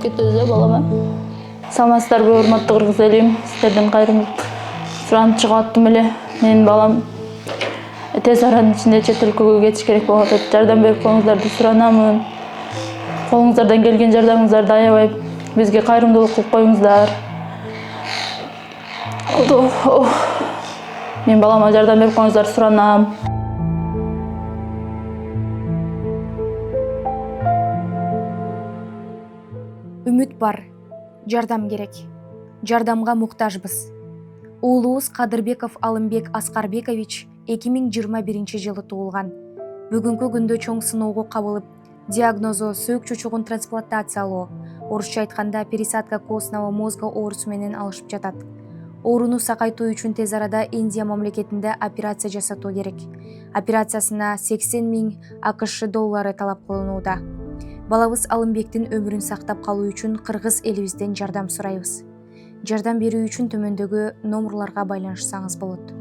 кетебиз балама. Саламатсыздарбы, урматтуу кыргыз элим? Сиздерден кайрымдуу суранып чыгып аттым эле. Менин балам тез аранын ичинде чет өлкөгө кетиш керек болуп атат. Жардам берип коюңуздарды суранамын. Колуңуздардан келген жардамыңыздарды аябай бизге кайрымдуулук кылып коюңуздар. Мен балама жардам берип коюңуздарды суранам. Үмүт бар, жардам керек. Жардамга муктажбыз. Уулубуз Кадырбеков Алымбек Аскарбекович 2021 жылы туулган. Бүгүнкү күндө чоң сыноого кабылып, диагнозу сөөк чучугун трансплантациялоо, орусча айтканда пересадка костного мозга оорусу менен алышып жатат. Ооруну сакайтуу үчүн тез арада Индия мамлекетинде операция жасатуу керек. Операциясына 80 000 АКШ доллары талап кылынууда. Балабыз Алымбектин өмүрүн сактап калуу үчүн кыргыз элибизден жардам сурайбыз. Жардам берүү үчүн төмөндөгү номерларга байланышсаңыз болот.